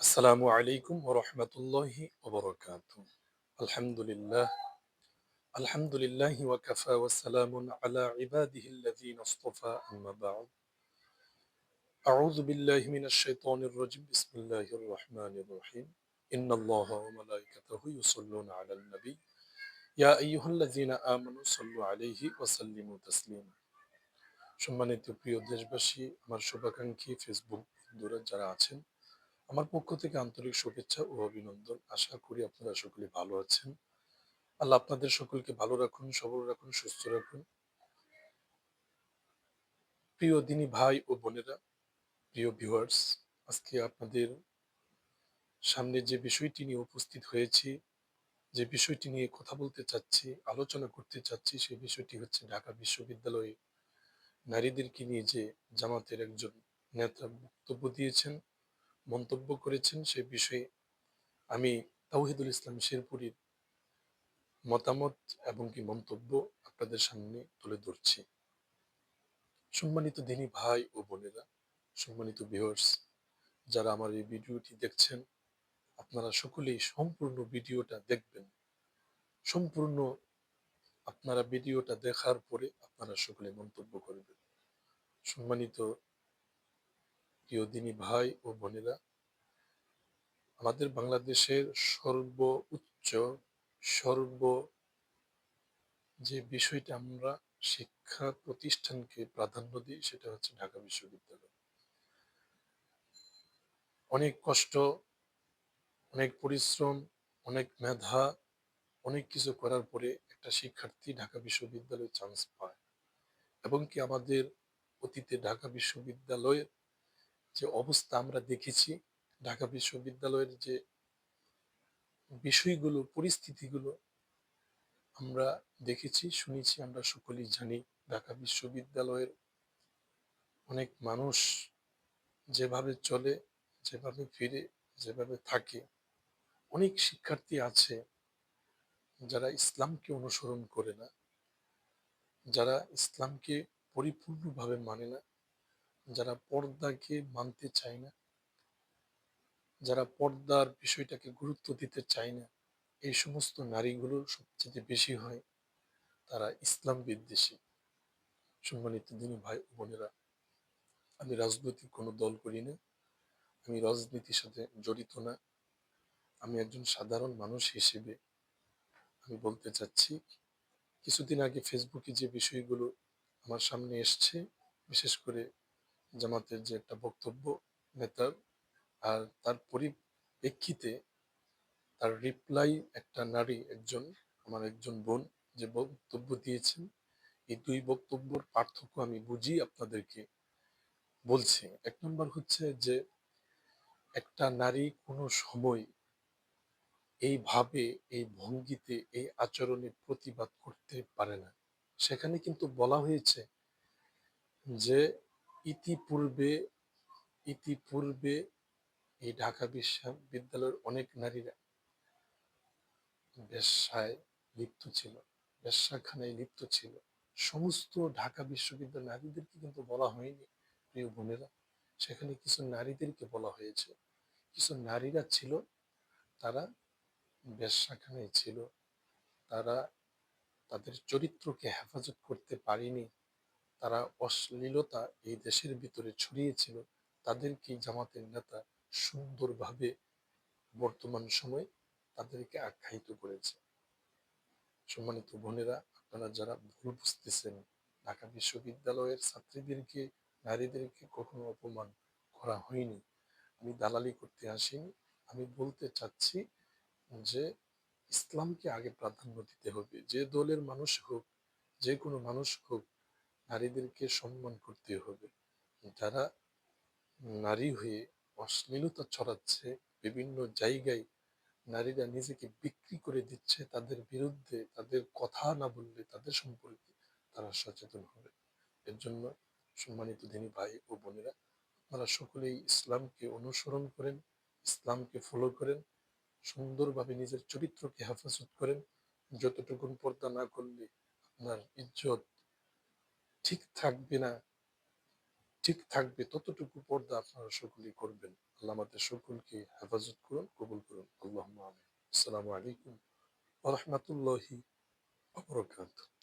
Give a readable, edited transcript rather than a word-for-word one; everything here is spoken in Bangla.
আসসালামু আলাইকুম ওয়া রাহমাতুল্লাহি ওয়া বারাকাতুহু। আলহামদুলিল্লাহ, আলহামদুলিল্লাহি ওয়া কাফা ওয়া সালামুন আলা ইবাদিহিল্লাযীনা ইসতাফা আম্মা বা'দ। আউযু বিল্লাহি মিনাশ শাইতানির রাজীম। বিসমিল্লাহির রাহমানির রাহিম। ইন্নাল্লাহা ওয়া মালাইকাতাহু ইউসাল্লুনা আলান নবী ইয়া আইয়ুহাল্লাযীনা আমানু সাল্লু আলাইহি ওয়া সাল্লিমু তাসলিমা। সম্মানিত প্রিয় দেশবাসী, আমার শুভাকাঙ্ক্ষী ফেসবুক বন্ধুরা যারা আছেন, আমার পক্ষ থেকে আন্তরিক শুভেচ্ছা ও অভিনন্দন। আশা করি আপনারা সকলে ভালো আছেন। আল্লাহ আপনাদের সকলকে ভালো রাখুন, সবল রাখুন, সুস্থ রাখুন। প্রিয় দিনী ভাই ও বোনেরা, প্রিয় ভিউয়ার্স, আজকে আপনাদের সামনে যে বিষয়টি নিয়ে উপস্থিত হয়েছি, যে বিষয়টি নিয়ে কথা বলতে চাচ্ছি, আলোচনা করতে চাচ্ছি, সেই বিষয়টি হচ্ছে ঢাকা বিশ্ববিদ্যালয়ে নারীদেরকে নিয়ে যে জামাতের একজন নেতা বক্তব্য দিয়েছেন, মন্তব্য করেছেন, সে বিষয়ে আমি তাওহিদুল ইসলাম শেরপুরীর মতামত এবং কি মন্তব্য আপনাদের সামনে তুলে ধরছি। সম্মানিত দিনী ভাই ও বোনেরা, সম্মানিত ভিউয়ার্স, যারা আমার এই ভিডিওটি দেখছেন, আপনারা সকলেই সম্পূর্ণ ভিডিওটা দেখবেন। সম্পূর্ণ আপনারা ভিডিওটা দেখার পরে আপনারা সকলে মন্তব্য করবেন। সম্মানিত প্রিয় দিনী ভাই ও বোনেরা, আমাদের বাংলাদেশের সর্বোচ্চ সর্ব যে বিষয়টা আমরা শিক্ষা প্রতিষ্ঠানকে প্রাধান্য দিই, সেটা হচ্ছে ঢাকা বিশ্ববিদ্যালয়। অনেক কষ্ট, অনেক পরিশ্রম, অনেক মেধা, অনেক কিছু করার পরে একটা শিক্ষার্থী ঢাকা বিশ্ববিদ্যালয়ে চান্স পায়। এবং কি আমাদের অতীতে ঢাকা বিশ্ববিদ্যালয়ের যে অবস্থা আমরা দেখেছি, ঢাকা বিশ্ববিদ্যালয়ের যে বিষয়গুলো, পরিস্থিতিগুলো আমরা দেখেছি, শুনেছি, আমরা সকলেই জানি। ঢাকা বিশ্ববিদ্যালয়ের অনেক মানুষ যেভাবে চলে, যেভাবে ফিরে, যেভাবে থাকে, অনেক শিক্ষার্থী আছে যারা ইসলামকে অনুসরণ করে না, যারা ইসলামকে পরিপূর্ণভাবে মানে না, যারা পর্দাকে মানতে চায় না, যারা পর্দার বিষয়টাকে গুরুত্ব দিতে চায় না, এই সমস্ত নারীগুলো সবচেয়ে বেশি হয় তারা ইসলাম বিদ্বেষী। সম্মানিত দিনী ভাই ও বোনেরা, আমি রাজনৈতিক কোনো দল করি না, আমি রাজনীতির সাথে জড়িত না। আমি একজন সাধারণ মানুষ হিসেবে আমি বলতে চাচ্ছি, কিছুদিন আগে ফেসবুকে যে বিষয়গুলো আমার সামনে এসছে, বিশেষ করে জামাতের যে একটা বক্তব্য নেতার, আর তার পরিপ্রেক্ষিতে তার রিপ্লাই একটা নারী, আমার একজন বোন যে বক্তব্য দিয়েছেন, এই দুই বক্তব্যের পার্থক্য আমি বুঝিয়ে আপনাদেরকে বলছি। এক নম্বর হচ্ছে যে একটা নারী কোনো সময় এইভাবে, এই ভঙ্গিতে, এই আচরণে প্রতিবাদ করতে পারে না। সেখানে কিন্তু বলা হয়েছে যে ইতিপূর্বে ইতিপূর্বে এই ঢাকা বিশ্ববিদ্যালয়ের অনেক নারীরা বেশ্যায় লিপ্ত ছিল, বেশ্যাখানায় লিপ্ত ছিল। সমস্ত ঢাকা বিশ্ববিদ্যালয়ের নারীদেরকে কিন্তু বলা হয়নি, প্রিয় বোনেরা। সেখানে কিছু নারীদেরকে বলা হয়েছে। কিছু নারীরা ছিল, তারা বেশ্যাখানায় ছিল, তারা তাদের চরিত্রকে হেফাজত করতে পারেনি, তারা অশ্লীলতা এই দেশের ভিতরে ছড়িয়েছিল। তাদেরকে জামাতের নেতা সুন্দরভাবে বর্তমান সময়ে তাদেরকে আখ্যায়িত করেছে। সম্মানিত বোনেরা, আপনারা যারা ভুল বুঝতেছেন, ঢাকা বিশ্ববিদ্যালয়ের ছাত্রীদেরকে, নারীদেরকে কখনো অপমান করা হয়নি। আমি দালালি করতে আসিনি। আমি বলতে চাচ্ছি যে ইসলামকে আগে প্রাধান্য দিতে হবে। যে দলের মানুষ হোক, যে কোনো মানুষ হোক, নারীদেরকে সম্মান করতে হবে। যারা নারী হয়ে অশ্লীলতা ছড়াচ্ছে, বিভিন্ন জায়গায় নারীরা নিজেকে বিক্রি করে দিচ্ছে, তাদের বিরুদ্ধে তাদের কথা না বললে, তাদের সম্পর্কে তারা সচেতন হবে। এর জন্য সম্মানিত দিনী ভাই ও বোনেরা, আপনারা সকলেই ইসলামকে অনুসরণ করেন, ইসলামকে ফলো করেন, সুন্দরভাবে নিজের চরিত্রকে হেফাজত করেন। যতটুকুন পর্দা না করলে আপনার ইজ্জত ঠিক থাকবে না, ঠিক থাকবে ততটুকু পর্দা আপনারা সকলেই করবেন। আল্লাহ আমাদের সকলকে হেফাজত করুন, কবুল করুন। আল্লাহুম্মা আমিন। আসসালামু আলাইকুম ওয়া রাহমাতুল্লাহি ওয়া বারাকাতুহু।